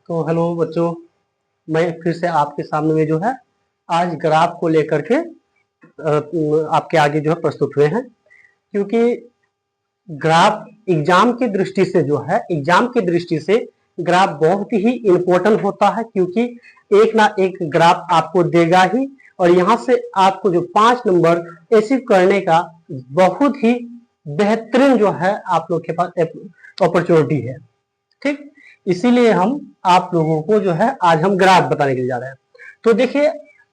तो हेलो बच्चों, मैं फिर से आपके सामने में जो है आज ग्राफ को लेकर के आपके आगे जो है प्रस्तुत हुए हैं। क्योंकि ग्राफ एग्जाम की दृष्टि से जो है ग्राफ बहुत ही इम्पोर्टेंट होता है, क्योंकि एक ना एक ग्राफ आपको देगा ही और यहाँ से आपको जो 5 नंबर अचीव करने का बहुत ही बेहतरीन जो है आप लोग के पास अपॉर्चुनिटी है। ठीक, इसीलिए हम आप लोगों को जो है आज हम ग्राफ बताने के लिए जा रहे हैं। तो देखिए,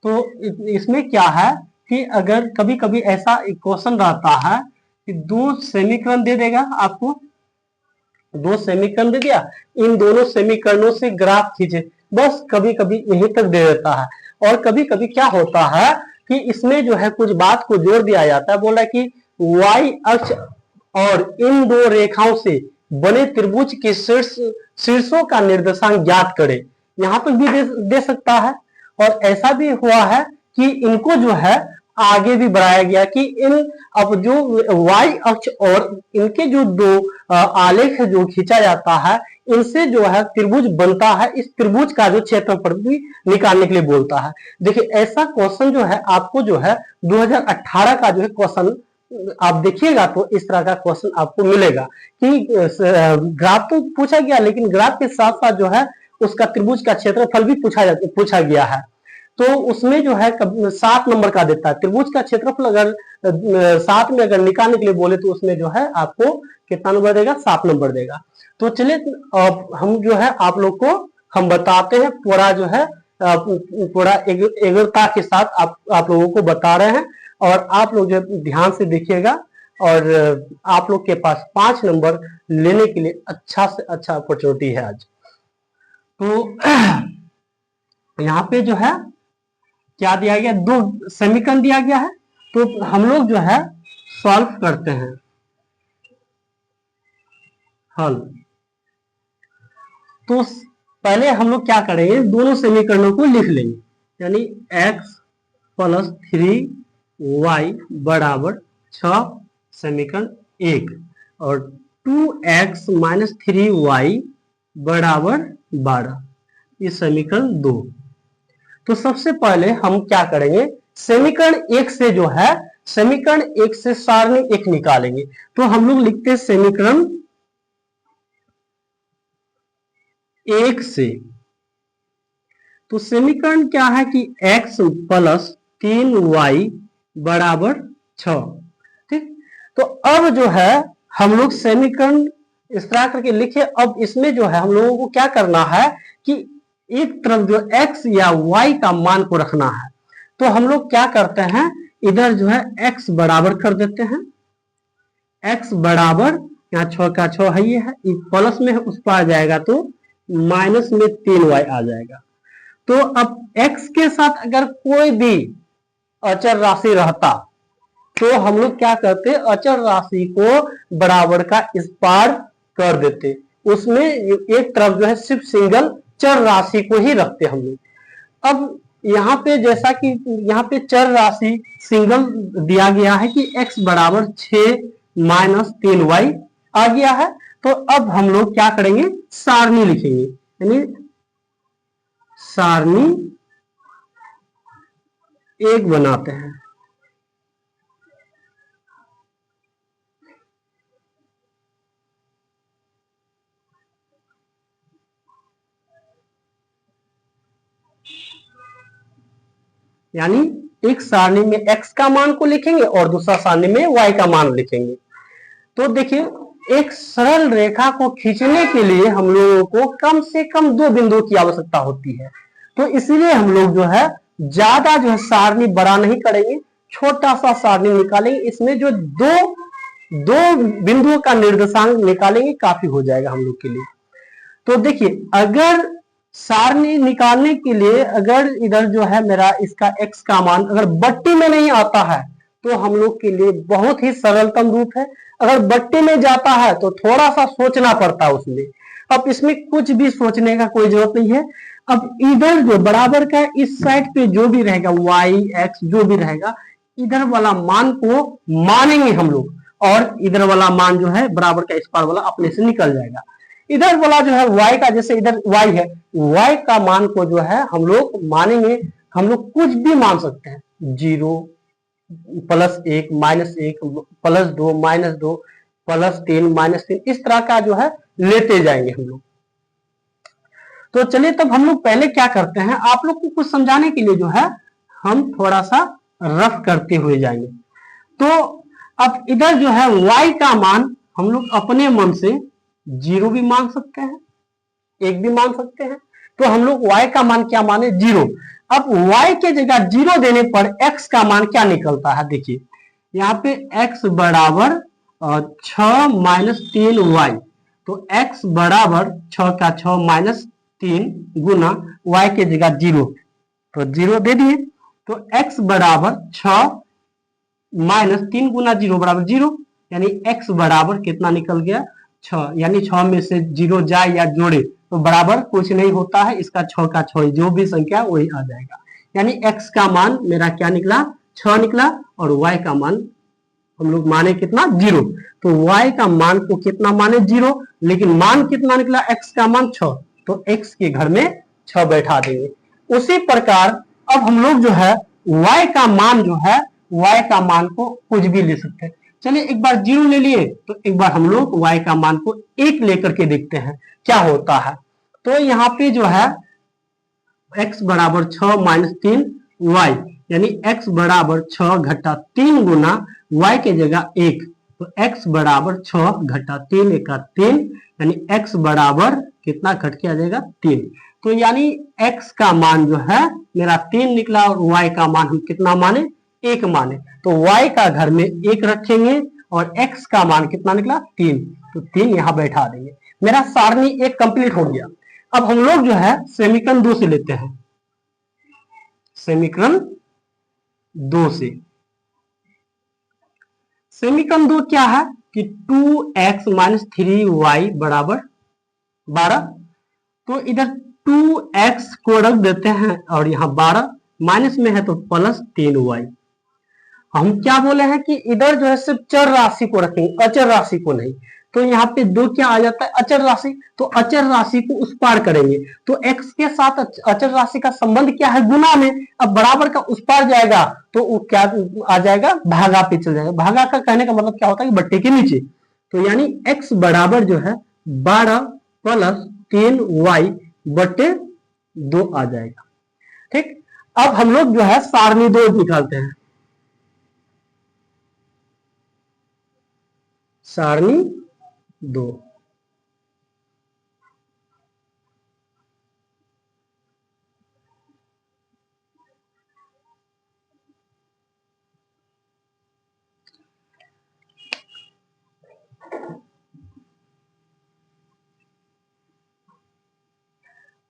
तो इसमें क्या है कि अगर कभी कभी ऐसा एक क्वेश्चन रहता है कि 2 समीकरण दे देगा आपको, 2 समीकरण दे दिया, इन दोनों समीकरणों से ग्राफ खींचे, बस कभी कभी यहीं तक दे देता है। और कभी कभी क्या होता है कि इसमें जो है कुछ बात को जोड़ दिया जाता है, बोला कि y अक्ष और इन 2 रेखाओं से बने त्रिभुज के शीर्षों का निर्देशांक ज्ञात करें, यहाँ पर भी दे सकता है। और ऐसा भी हुआ है कि इनको जो है आगे भी बढ़ाया गया कि इन अब जो y अक्ष और इनके जो 2 आलेख जो खींचा जाता है, इनसे जो है त्रिभुज बनता है, इस त्रिभुज का जो क्षेत्रफल भी निकालने के लिए बोलता है। देखिए, ऐसा क्वेश्चन जो है आपको जो है 2018 का जो है क्वेश्चन आप देखिएगा तो इस तरह का क्वेश्चन आपको मिलेगा कि ग्राफ तो पूछा गया, लेकिन ग्राफ के साथ साथ जो है उसका त्रिभुज का क्षेत्रफल भी पूछा गया है। तो उसमें जो है 7 नंबर का देता है त्रिभुज का क्षेत्रफल। अगर 7 में अगर निकालने के लिए बोले तो उसमें जो है आपको कितना नंबर देगा, 7 नंबर देगा। तो चलिए हम जो है आप लोग को हम बताते हैं, पूरा जो है पूरा एग्रता के साथ आप लोगों को बता रहे हैं। और आप लोग जो ध्यान से देखिएगा और आप लोग के पास 5 नंबर लेने के लिए अच्छा से अच्छा अपॉर्चुनिटी है आज। तो यहाँ पे जो है क्या दिया गया, 2 समीकरण दिया गया है, तो हम लोग जो है सॉल्व करते हैं, हल। तो पहले हम लोग क्या करेंगे, दोनों समीकरणों को लिख लेंगे, यानी x + 3y = 6 समीकरण 1 और 2x - 3y = 12, ये समीकरण 2। तो सबसे पहले हम क्या करेंगे, समीकरण 1 से जो है समीकरण 1 से सारणी 1 निकालेंगे। तो हम लोग लिखते हैं समीकरण 1 से, तो समीकरण क्या है कि x + 3y = 6। ठीक, तो अब जो है हम लोग समीकरण इस तरह करके लिखे। अब इसमें जो है हम लोगों को क्या करना है कि एक तरफ जो x या y का मान को रखना है। तो हम लोग क्या करते हैं, इधर जो है x बराबर कर देते हैं, x बराबर यहाँ 6 का 6 है, ये है, प्लस में उस पर आ जाएगा तो माइनस में 3y आ जाएगा। तो अब x के साथ अगर कोई भी अचर राशि रहता तो हम लोग क्या करते, अचर राशि को बराबर का इस पार कर देते, उसमें एक तरफ जो है सिर्फ सिंगल चर राशि को ही रखते हम लोग। अब यहाँ पे जैसा कि यहाँ पे चर राशि सिंगल दिया गया है कि x = 6 - 3y आ गया है। तो अब हम लोग क्या करेंगे, सारणी लिखेंगे, यानी सारणी 1 बनाते हैं। यानी एक सारणी में x का मान को लिखेंगे और दूसरा सारणी में y का मान लिखेंगे। तो देखिए, एक सरल रेखा को खींचने के लिए हम लोगों को कम से कम 2 बिंदुओं की आवश्यकता होती है। तो इसलिए हम लोग जो है ज्यादा जो है सारणी बड़ा नहीं करेंगे, छोटा सा सारणी निकालेंगे, इसमें जो दो बिंदुओं का निर्देशांक निकालेंगे, काफी हो जाएगा हम लोग के लिए। तो देखिए, अगर सारणी निकालने के लिए अगर इधर जो है मेरा इसका x का मान अगर बट्टी में नहीं आता है तो हम लोग के लिए बहुत ही सरलतम रूप है। अगर बट्टी में जाता है तो थोड़ा सा सोचना पड़ता है उसमें। अब इसमें कुछ भी सोचने का कोई जरूरत नहीं है। अब इधर जो बराबर का इस साइड पे जो भी रहेगा y x जो भी रहेगा, इधर वाला मान को मानेंगे हम लोग और इधर वाला मान जो है बराबर का इस पार वाला अपने से निकल जाएगा। इधर वाला जो है y का, जैसे इधर y है, y का मान को जो है हम लोग मानेंगे, हम लोग कुछ भी मान सकते हैं, 0, +1, -1, +2, -2, +3, -3, इस तरह का जो है लेते जाएंगे हम लोग। तो चलिए तब हम लोग पहले क्या करते हैं, आप लोग को कुछ समझाने के लिए जो है हम थोड़ा सा रफ करते हुए जाएंगे। तो अब इधर जो है y का मान हम लोग अपने मन से 0 भी मान सकते हैं, 1 भी मान सकते हैं। तो हम लोग y का मान क्या माने, 0। अब y के जगह 0 देने पर x का मान क्या निकलता है, देखिए यहाँ पे x बराबर 6 - 3y, तो x बराबर 6 का 6 - 3 गुना y के जगह 0, तो 0 दे दिए, तो x बराबर 6 - 3 गुना 0 बराबर 0, यानी x बराबर कितना निकल गया, 6, यानी 6 में से 0 जाए या जोड़े तो बराबर कुछ नहीं होता है, इसका 6 का 6 जो भी संख्या वही आ जाएगा, यानी x का मान मेरा क्या निकला, 6 निकला, और y का मान हम लोग माने कितना, 0। तो y का मान को कितना माने, 0, लेकिन मान कितना निकला, x का मान 6, तो x के घर में 6 बैठा देंगे। उसी प्रकार अब हम लोग जो है y का मान जो है, y का मान को कुछ भी ले सकते हैं। चलिए एक बार 0 ले लिए, तो एक बार हम लोग y का मान को 1 लेकर के देखते हैं क्या होता है। तो यहाँ पे जो है x बराबर 6 - 3 y, यानी x बराबर 6 घटा 3 गुना y के जगह 1, तो x बराबर 6 घटा 3 × 3, यानी x बराबर कितना घट के आ जाएगा, 3। तो यानी x का मान जो है मेरा 3 निकला, और y का मान हम कितना माने, 1 माने, तो y का घर में 1 रखेंगे, और x का मान कितना निकला, 3, तो 3 यहां बैठा देंगे। मेरा सारणी 1 कंप्लीट हो गया। अब हम लोग जो है समीकरण 2 से लेते हैं, समीकरण 2 से, समीकरण 2 क्या है कि 2x - 3y बराबर 12, तो इधर 2x को रख देते हैं, और यहाँ 12 माइनस में है तो +3y। हम क्या बोले हैं कि इधर जो है सिर्फ चर राशि को रखेंगे, अचर राशि को नहीं, तो यहाँ पे 2 क्या आ जाता है, अचर राशि, तो अचर राशि को उस पार करेंगे, तो x के साथ अचर राशि का संबंध क्या है, गुना में। अब बराबर का उस पार जाएगा तो वो क्या आ जाएगा, भागा पे चल जाएगा। भागा का कहने का मतलब क्या होता है कि बट्टे के नीचे, तो यानी x बराबर जो है 12 + 3y बट्टे 2 आ जाएगा। ठीक, अब हम लोग जो है सारणी 2 निकालते हैं, सारणी 2।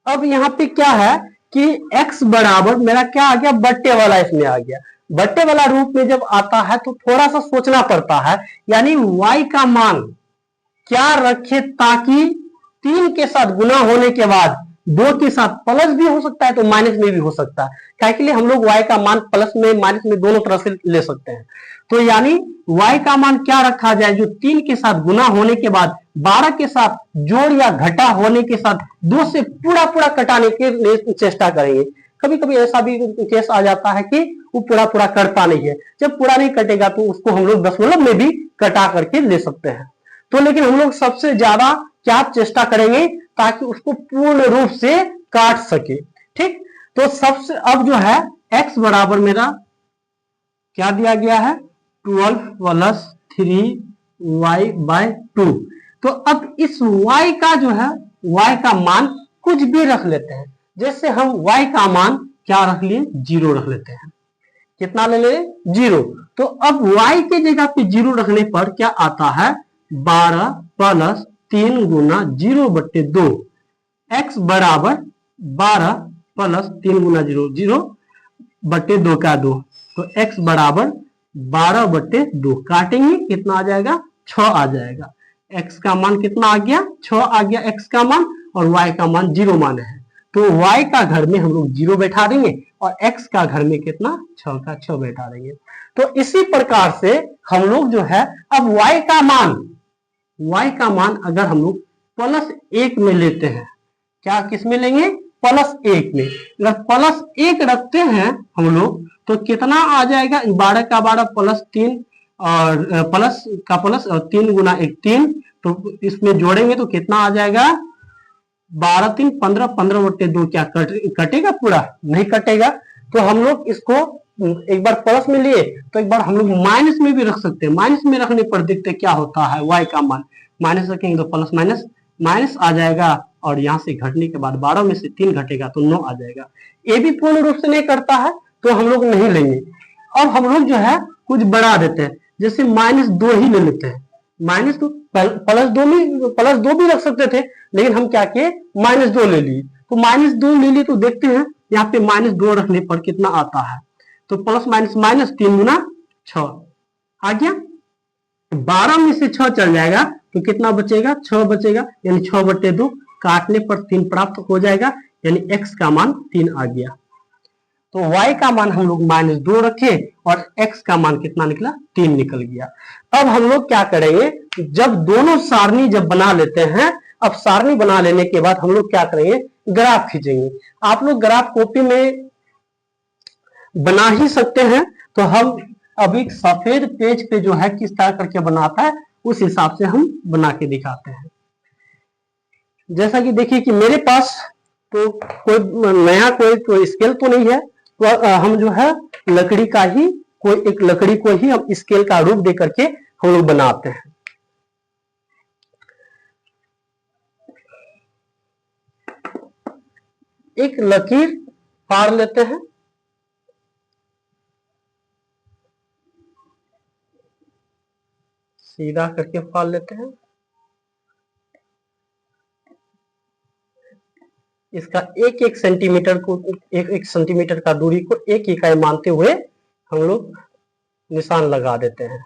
अब यहाँ पे क्या है कि x बराबर मेरा क्या आ गया, बट्टे वाला इसमें आ गया। बट्टे वाला रूप में जब आता है तो थोड़ा सा सोचना पड़ता है, यानी y का मान क्या रखे ताकि 3 के साथ गुना होने के बाद 2 के साथ प्लस भी हो सकता है तो माइनस में भी हो सकता है, क्या के लिए हम लोग y का मान प्लस में माइनस में दोनों तरह से ले सकते हैं। तो यानी y का मान क्या रखा जाए, जो 3 के साथ गुना होने के बाद 12 के साथ जोड़ या घटा होने के साथ 2 से पूरा पूरा कटाने के लिए चेष्टा करेंगे। कभी कभी ऐसा भी केस आ जाता है कि वो पूरा पूरा कटता नहीं है, जब पूरा नहीं कटेगा तो उसको हम लोग दशमलव में भी कटा करके ले सकते हैं। तो लेकिन हम लोग सबसे ज्यादा क्या चेष्टा करेंगे ताकि उसको पूर्ण रूप से काट सके। ठीक, तो सबसे अब जो है x बराबर मेरा क्या दिया गया है, 12 + 3y/2। तो अब इस y का जो है, y का मान कुछ भी रख लेते हैं, जैसे हम y का मान क्या रख लिए, 0 रख लेते हैं। कितना ले ले, 0। तो अब y के जगह पे 0 रखने पर क्या आता है, 12 + 3 गुना 0/2, x बराबर 12 + 3 गुना 0, 0/2 का 2, तो x बराबर 12/2। काटेंगे कितना आ जाएगा, 6 आ जाएगा। x का मान कितना आ गया, 6 आ गया x का मान, और y का मान 0 माने है, तो y का घर में हम लोग 0 बैठा देंगे, और x का घर में कितना, 6 का 6 बैठा देंगे। तो इसी प्रकार से हम लोग जो है अब y का मान अगर हम लोग +1 में लेते हैं, क्या किस में लेंगे, +1 में। अगर +1 रखते हैं हम लोग तो कितना आ जाएगा, 12 का 12 +3 और प्लस का प्लस और 3 गुना 1 3, तो इसमें जोड़ेंगे तो कितना आ जाएगा, 12 3 15, 15/2 क्या कटेगा पूरा, नहीं कटेगा। तो हम लोग इसको एक बार प्लस में लिए तो एक बार हम लोग माइनस में भी रख सकते हैं, माइनस में रखने पर देखते क्या होता है, y का मान माइनस रखेंगे तो प्लस माइनस माइनस आ जाएगा, और यहाँ से घटने के बाद 12 में से 3 घटेगा तो 9 आ जाएगा। ये भी पूर्ण रूप से नहीं करता है तो हम लोग नहीं लेंगे। अब हम लोग जो है कुछ बढ़ा देते हैं, जैसे -2 ही ले लेते हैं, -2 +2 भी रख सकते थे, लेकिन हम क्या किए, -2 ले लिए। तो -2 ले लिए तो देखते हैं यहाँ पे -2 रखने पर कितना आता है, तो प्लस माइनस माइनस 3 गुना 6 आ गया। 12 में से 6 चल जाएगा तो कितना बचेगा, 6 बचेगा, यानी 6/2 काटने पर 3 प्राप्त हो जाएगा, यानी x का मान 3 आ गया। तो y का मान हम लोग -2 रखे और x का मान कितना निकला, 3 निकल गया। अब हम लोग क्या करेंगे, जब दोनों सारणी जब बना लेते हैं, अब सारणी बना लेने के बाद हम लोग क्या करेंगे, ग्राफ खींचेंगे। आप लोग ग्राफ कॉपी में बना ही सकते हैं, तो हम अभी सफेद पेज पे जो है किस तरह करके बनाता है उस हिसाब से हम बना के दिखाते हैं। जैसा कि देखिए कि मेरे पास तो कोई नया कोई स्केल तो नहीं है, तो हम जो है लकड़ी का ही कोई एक लकड़ी को ही हम स्केल का रूप दे करके हम लोग बनाते हैं। एक लकीर फाड़ लेते हैं, सीधा करके फाड़ लेते हैं। इसका एक सेंटीमीटर को एक सेंटीमीटर का दूरी को 1 इकाई मानते हुए हम लोग निशान लगा देते हैं।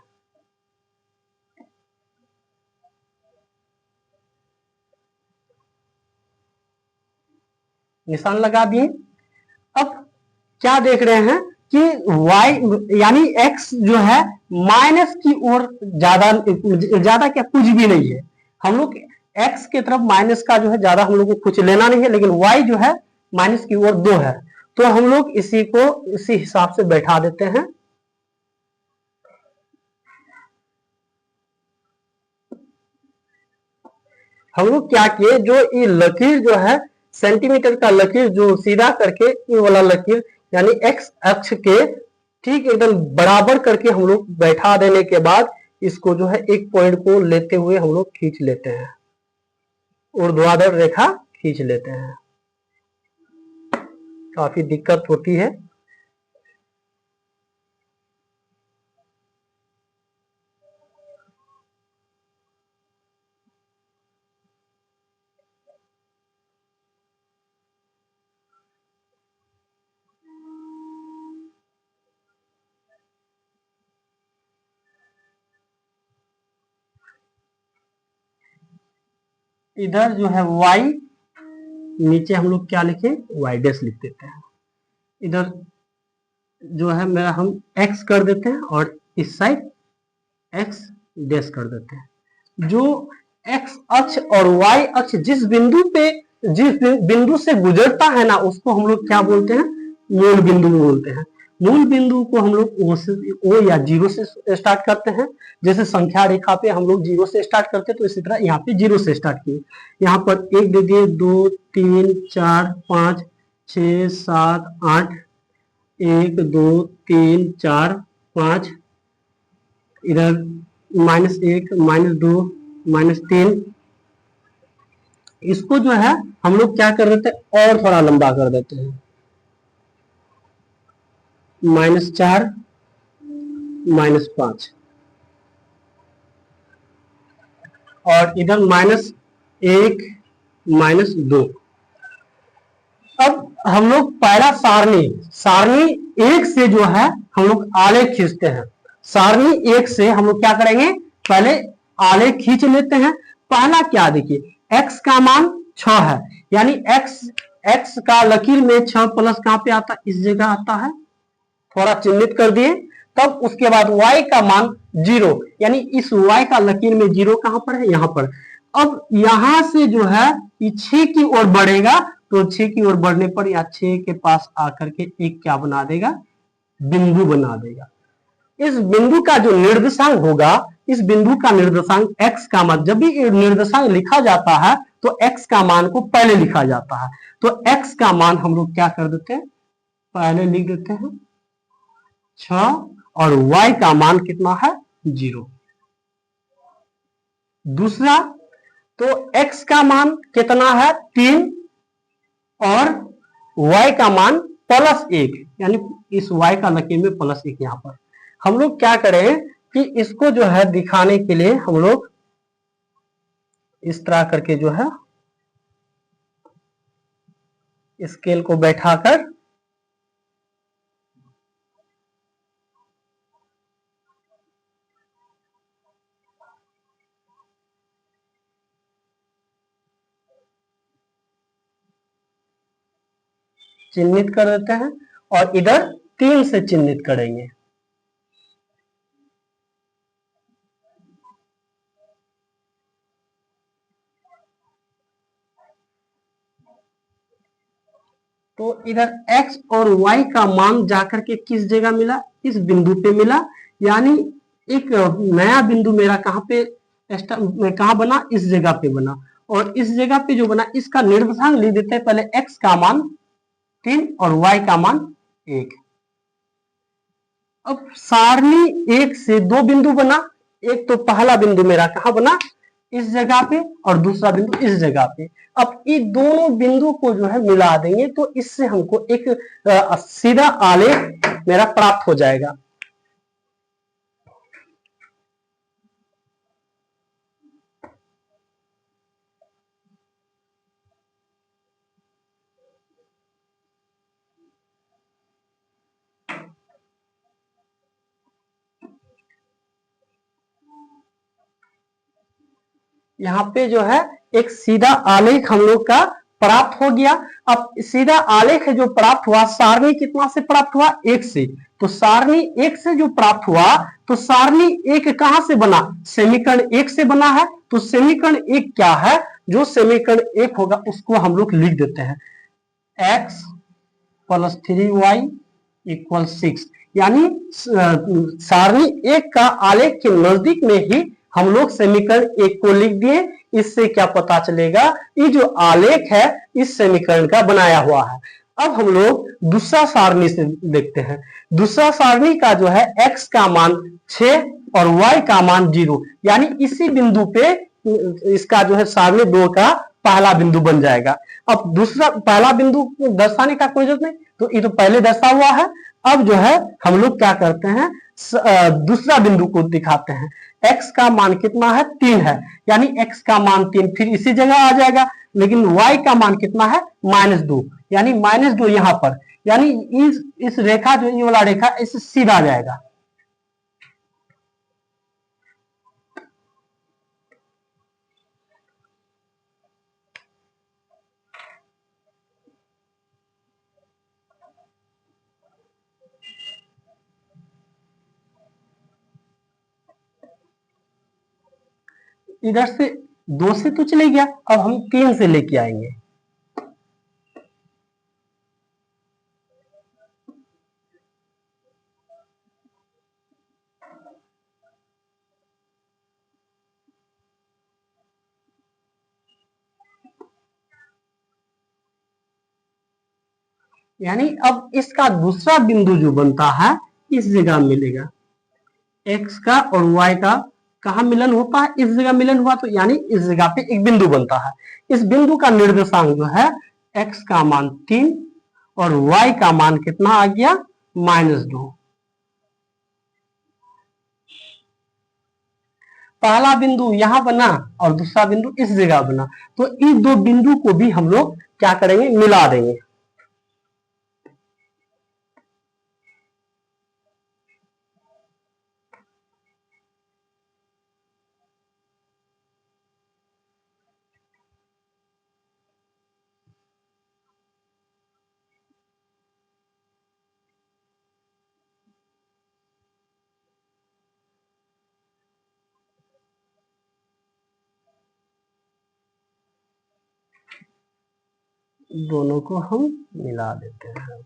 निशान लगा दिए। अब क्या देख रहे हैं कि y यानी x जो है माइनस की ओर ज्यादा क्या कुछ भी नहीं है, हम लोग x के तरफ माइनस का जो है ज्यादा हम लोग को कुछ लेना नहीं है, लेकिन y जो है माइनस की ओर 2 है, तो हम लोग इसी को इसी हिसाब से बैठा देते हैं। हम लोग क्या किए, जो ये लकीर जो है सेंटीमीटर का लकीर जो सीधा करके ये वाला लकीर यानी x अक्ष के ठीक एकदम बराबर करके हम लोग बैठा देने के बाद इसको जो है एक पॉइंट को लेते हुए हम लोग खींच लेते हैं, ऊर्ध्वाधर रेखा खींच लेते हैं। काफी दिक्कत होती है। इधर जो है y, नीचे हम लोग क्या लिखे, y डैश लिख देते हैं। इधर जो है मेरा हम x कर देते हैं और इस साइड x डैश कर देते हैं। जो x अक्ष और y अक्ष जिस बिंदु से गुजरता है ना, उसको हम लोग क्या बोलते हैं, मूल बिंदु बोलते हैं। मूल बिंदु को हम लोग O या 0 से स्टार्ट करते हैं। जैसे संख्या रेखा पे हम लोग 0 से स्टार्ट करते हैं, तो इसी तरह यहाँ पे 0 से स्टार्ट किए। यहाँ पर 1 दे दिए, 2 3 4 5 6 7 8, 1 2 3 4 5, इधर -1 -2 -3। इसको जो है हम लोग क्या कर देते हैं, और थोड़ा लंबा कर देते हैं, -4 -5, और इधर -1 -2। अब हम लोग पहला सारणी 1 से जो है हम लोग आलेख खींचते हैं। सारणी 1 से हम लोग क्या करेंगे, पहले आलेख खींच लेते हैं। पहला क्या देखिए, x का मान 6 है, यानी x का लकीर में 6 प्लस कहां पे आता है, इस जगह आता है, थोड़ा चिन्हित कर दिए। तब उसके बाद y का मान 0, यानी इस y का लकीर में 0 कहां पर है, यहां पर। अब यहां से जो है ये 6 की ओर बढ़ेगा, तो 6 की ओर बढ़ने पर या 6 के पास आकर के एक क्या बना देगा, बिंदु बना देगा। इस बिंदु का जो निर्देशांक होगा, इस बिंदु का निर्देशांक x का मान, जब भी निर्देशांक लिखा जाता है तो x का मान को पहले लिखा जाता है। तो x का मान हम लोग क्या कर देते हैं, पहले लिख देते हैं 6, और y का मान कितना है, 0। दूसरा, तो x का मान कितना है, 3, और y का मान +1, यानी इस y का लकीर में +1 यहां पर। हम लोग क्या करें कि इसको जो है दिखाने के लिए हम लोग इस तरह करके जो है स्केल को बैठाकर चिन्हित कर देते हैं, और इधर 3 से चिन्हित करेंगे। तो इधर x और y का मान जाकर के किस जगह मिला, इस बिंदु पे मिला, यानी एक नया बिंदु मेरा कहां पे कहां बना, इस जगह पे बना। और इस जगह पे जो बना, इसका निर्देशांक लिख देते हैं पहले, x का मान 3 और y का मान 1। अब सारणी 1 से 2 बिंदु बना, एक तो पहला बिंदु मेरा कहां बना, इस जगह पे, और दूसरा बिंदु इस जगह पे। अब इन दोनों बिंदु को जो है मिला देंगे, तो इससे हमको एक सीधा आलेख मेरा प्राप्त हो जाएगा। यहाँ पे जो है एक सीधा आलेख हम लोग का प्राप्त हो गया। अब सीधा आलेख जो प्राप्त हुआ, सारणी कितना से प्राप्त हुआ, 1 से। तो सारणी 1 से जो प्राप्त हुआ, तो सारणी 1 कहां से बना, समीकरण 1 से बना है। तो समीकरण 1 क्या है, जो समीकरण 1 होगा उसको हम लोग लिख देते हैं, x + 3y = 6। यानी सारणी 1 का आलेख के नजदीक में ही हम लोग समीकरण 1 को लिख दिए। इससे क्या पता चलेगा, ये जो आलेख है इस समीकरण का बनाया हुआ है। अब हम लोग दूसरा सारणी से देखते हैं। दूसरा सारणी का जो है x का मान 6 और y का मान 0, यानी इसी बिंदु पे इसका जो है सारणी 2 का पहला बिंदु बन जाएगा। अब दूसरा पहला बिंदु दर्शाने का कोई जरूरत नहीं, तो ये तो पहले दर्शा हुआ है। अब जो है हम लोग क्या करते हैं, दूसरा बिंदु को दिखाते हैं। x का मान कितना है, 3 है, यानी x का मान 3 फिर इसी जगह आ जाएगा। लेकिन y का मान कितना है, -2, यानी -2 यहां पर, यानी इस रेखा जो ये वाला रेखा इससे सीधा जाएगा। इधर से 2 से तो चले गया, अब हम 3 से लेके आएंगे। यानी अब इसका दूसरा बिंदु जो बनता है इस जगह मिलेगा, x का और y का कहा मिलन होता है, इस जगह मिलन हुआ, तो यानी इस जगह पे एक बिंदु बनता है। इस बिंदु का निर्देशांक जो है x का मान 3 और y का मान कितना आ गया, -2। पहला बिंदु यहां बना और दूसरा बिंदु इस जगह बना, तो इन दो बिंदु को भी हम लोग क्या करेंगे, मिला देंगे। दोनों को हम मिला देते हैं।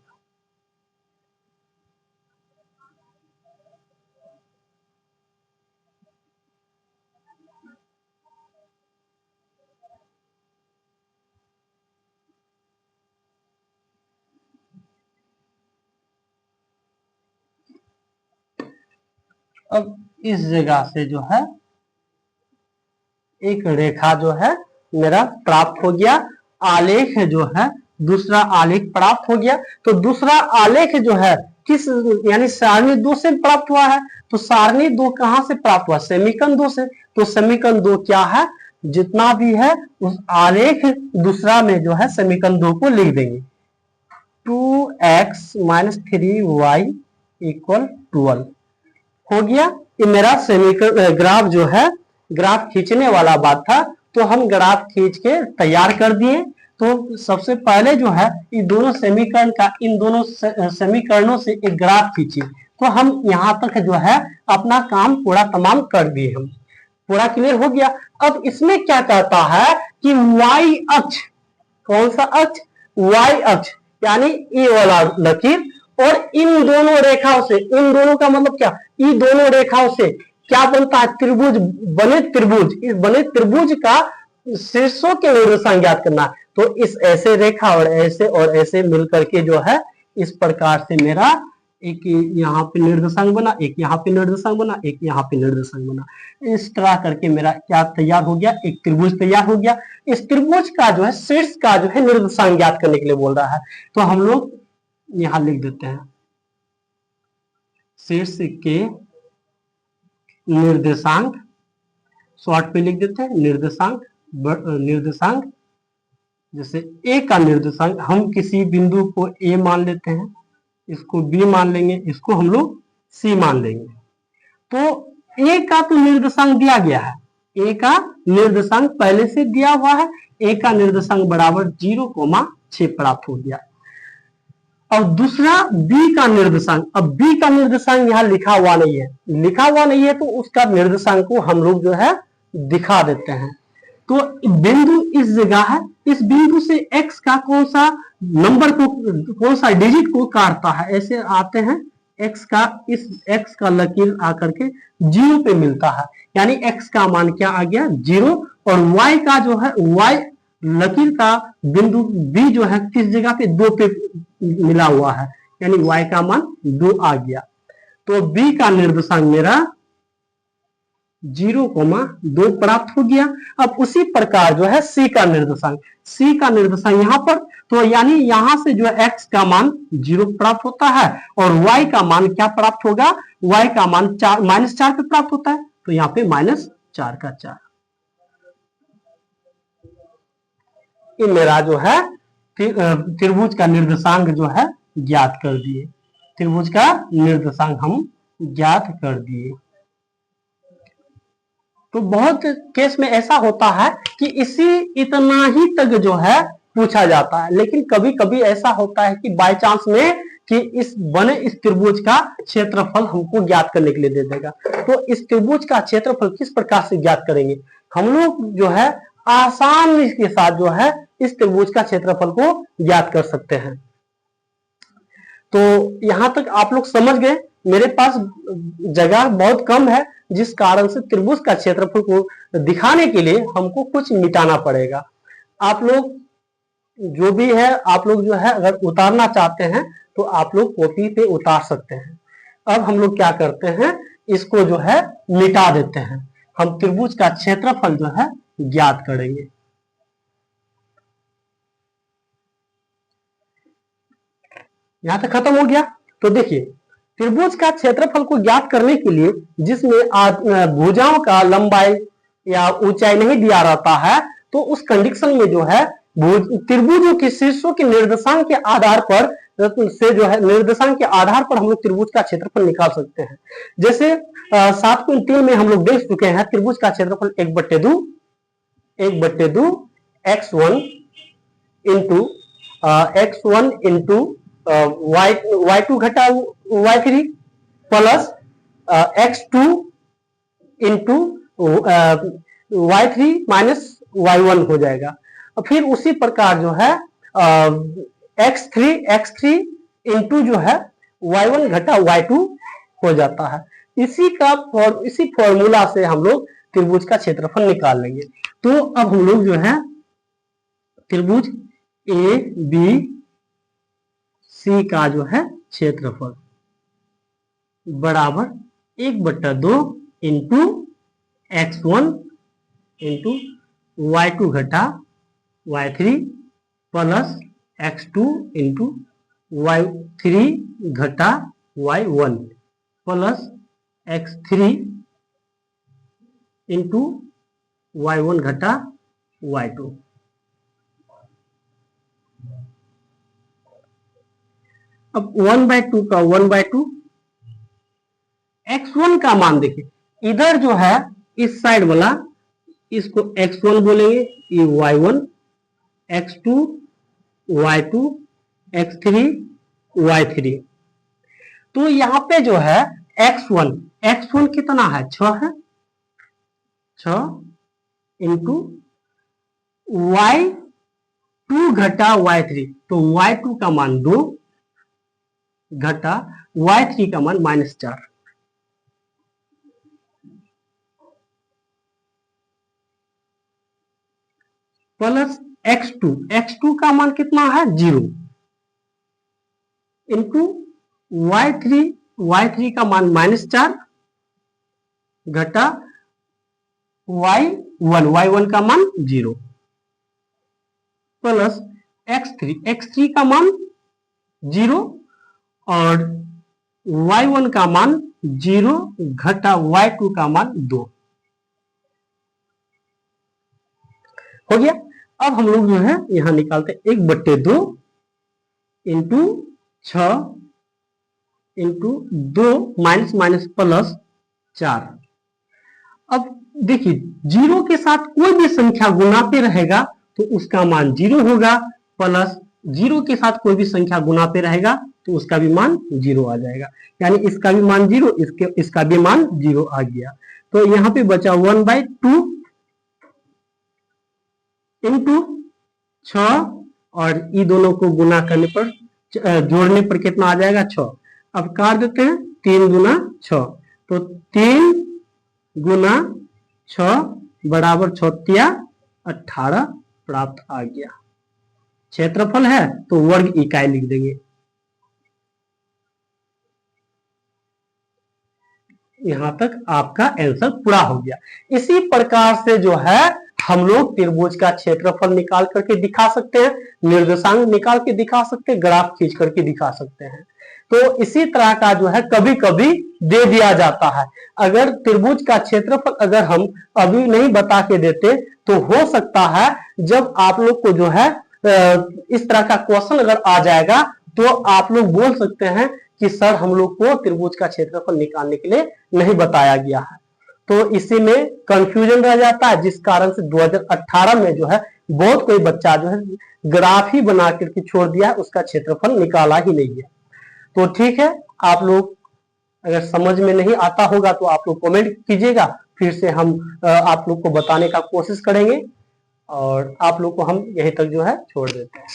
अब इस जगह से जो है एक रेखा जो है मेरा प्राप्त हो गया, आलेख जो है दूसरा आलेख प्राप्त हो गया। तो दूसरा आलेख जो है किस यानी सारणी 2 से प्राप्त हुआ है। तो सारणी 2 कहां से प्राप्त हुआ? समीकरण 2 से। तो समीकरण 2 क्या है? जितना भी है उस आलेख दूसरा में जो है समीकरण 2 को लिख देंगे। 2x - 3y = 12 हो गया। ये मेरा समीकरण ग्राफ जो है, ग्राफ खींचने वाला बात था, तो हम ग्राफ खींच के तैयार कर दिए। तो सबसे पहले जो है इन दोनों समीकरण का, इन दोनों समीकरणों से एक ग्राफ खींचिए। तो हम यहाँ तक जो है अपना काम पूरा तमाम कर दिए, हम पूरा क्लियर हो गया। अब इसमें क्या कहता है कि y अक्ष, कौन सा अक्ष? y अक्ष, यानी ये वाला लकीर, और इन दोनों रेखाओं से, इन दोनों का मतलब क्या? इन दोनों रेखाओं से क्या बनता है? त्रिभुज। बने त्रिभुज, इस बने त्रिभुज का शीर्षों के निर्देशांक ज्ञात करना है। तो इस ऐसे रेखा और ऐसे मिलकर के जो है इस प्रकार से मेरा एक यहाँ पे निर्देशांक बना, एक यहाँ पे निर्देशांक बना, एक यहाँ पे निर्देशांक बना। इस तरह करके मेरा क्या तैयार हो गया? एक त्रिभुज तैयार हो गया। इस त्रिभुज का जो है शीर्ष का जो है निर्देशांक ज्ञात करने के लिए बोल रहा है। तो हम लोग यहां लिख देते हैं शीर्ष के निर्देशांक, शॉर्ट पे लिख देते हैं निर्देशांक। निर्देशांक जैसे ए का निर्देशांक, हम किसी बिंदु को ए मान लेते हैं, इसको बी मान लेंगे, इसको हम लोग सी मान लेंगे। तो ए का तो निर्देशांक दिया गया है, ए का निर्देशांक पहले से दिया हुआ है। ए का निर्देशांक बराबर 0,6 प्राप्त हो गया। अब दूसरा बी का निर्देशांक, अब बी का निर्देशांक यहाँ लिखा हुआ नहीं है, लिखा हुआ नहीं है तो उसका निर्देशांक को हम लोग जो है दिखा देते हैं। तो बिंदु इस जगह है, इस बिंदु से x का कौन सा नंबर को, कौन सा डिजिट को काटता है, ऐसे आते हैं x का, इस x का लकीर आकर के 0 पे मिलता है, यानी x का मान क्या आ गया? 0। और y का जो है, y लकीर का बिंदु B जो है किस जगह पे? 2 पे मिला हुआ है, यानी y का मान 2 आ गया। तो B का निर्देशांक मेरा 0,2 प्राप्त हो गया। अब उसी प्रकार जो है C का निर्देशांक, C का निर्देशांक यहाँ पर, तो यानी यहां से जो है x का मान 0 प्राप्त होता है और y का मान क्या प्राप्त होगा? y का मान -4 पे प्राप्त होता है, तो यहाँ पे -4 का 4। ये मेरा जो है त्रिभुज का निर्देशांक जो है ज्ञात कर दिए, त्रिभुज का निर्देशांक हम ज्ञात कर दिए। तो बहुत केस में ऐसा होता है कि इतना ही तक जो है पूछा जाता है, लेकिन कभी कभी ऐसा होता है कि बाय चांस में कि इस त्रिभुज का क्षेत्रफल हमको ज्ञात करने के लिए दे देगा। तो इस त्रिभुज का क्षेत्रफल किस प्रकार से ज्ञात करेंगे? हम लोग जो है आसानी के साथ जो है इस त्रिभुज का क्षेत्रफल को ज्ञात कर सकते हैं। तो यहां तक आप लोग समझ गए। मेरे पास जगह बहुत कम है, जिस कारण से त्रिभुज का क्षेत्रफल को दिखाने के लिए हमको कुछ मिटाना पड़ेगा। आप लोग जो भी है, आप लोग जो है अगर उतारना चाहते हैं तो आप लोग कॉपी पे उतार सकते हैं। अब हम लोग क्या करते हैं, इसको जो है मिटा देते हैं। हम त्रिभुज का क्षेत्रफल जो है ज्ञात करेंगे। यहां तक खत्म हो गया। तो देखिए, त्रिभुज का क्षेत्रफल को ज्ञात करने के लिए जिसमें भुजाओं का लंबाई या ऊंचाई नहीं दिया रहता है, तो उस कंडीशन में जो है त्रिभुजों के शीर्षों के निर्देशांक के आधार पर से जो है निर्देशांक के आधार पर हम लोग त्रिभुज का क्षेत्रफल निकाल सकते हैं। जैसे 7.3 में हम लोग देख चुके हैं त्रिभुज का क्षेत्रफल 1/2 x1 इंटू y2 घटा y3 plus x2 into y3 minus y1 हो जाएगा। और फिर उसी प्रकार जो है x3 इंटू जो है y1 घटा y2 हो जाता है। इसी फॉर्मूला से हम लोग त्रिभुज का क्षेत्रफल निकाल लेंगे। तो अब हम लोग जो है त्रिभुज ए बी सी का जो है क्षेत्रफल बराबर 1/2 इंटू x1 इंटू y2 घटा y3 plus x2 into y3 घटा y1 plus x3 into y1 घटा y2। अब 1/2 का 1/2, x1 का मान देखिए इधर जो है इस साइड वाला इसको x1 बोलेंगे, ये y1, x2 y2, x3 y3। तो यहाँ पे जो है x1 कितना है 6 है, 6 इंटू y2 घटा y3, तो y2 का मान 2 घटा y3 का मान -4। प्लस x2 का मान कितना है 0 इंटू y3 का मान -4 घटा y1 का मान 0 प्लस x3 का मान 0 और y1 का मान 0 घटा y2 का मान 2 हो गया। अब हम लोग जो है यहां निकालते 1/2 इंटू 6 इंटू 2 माइनस प्लस 4। अब देखिए 0 के साथ कोई भी संख्या गुना पे रहेगा तो उसका मान 0 होगा, प्लस 0 के साथ कोई भी संख्या गुना पे रहेगा तो उसका भी मान 0 आ जाएगा। यानी इसका भी मान 0, इसका भी मान 0 आ गया। तो यहाँ पे बचा 1/2 इंटू 6 और ये दोनों को गुना करने पर जोड़ने पर कितना आ जाएगा 6। अब काट देते हैं 3 गुना 6, तो 3 गुना 6 बराबर 6 18 प्राप्त आ गया। क्षेत्रफल है तो वर्ग इकाई लिख देंगे। यहां तक आपका आंसर पूरा हो गया। इसी प्रकार से जो है हम लोग त्रिभुज का क्षेत्रफल निकाल करके दिखा सकते हैं, निर्देशांक निकाल के दिखा सकते हैं, ग्राफ खींच करके दिखा सकते हैं। तो इसी तरह का जो है कभी कभी दे दिया जाता है। अगर त्रिभुज का क्षेत्रफल अगर हम अभी नहीं बता के देते तो हो सकता है जब आप लोग को जो है इस तरह का क्वेश्चन अगर आ जाएगा तो आप लोग बोल सकते हैं कि सर हम लोग को त्रिभुज का क्षेत्रफल निकालने के लिए नहीं बताया गया है। तो इसी में कंफ्यूजन रह जाता है, जिस कारण से 2018 में जो है बहुत कोई बच्चा जो है ग्राफ ही बना करके छोड़ दिया है, उसका क्षेत्रफल निकाला ही नहीं है। तो ठीक है, आप लोग अगर समझ में नहीं आता होगा तो आप लोग कमेंट कीजिएगा, फिर से हम आप लोग को बताने का कोशिश करेंगे और आप लोग को हम यहीं तक जो है छोड़ देते हैं।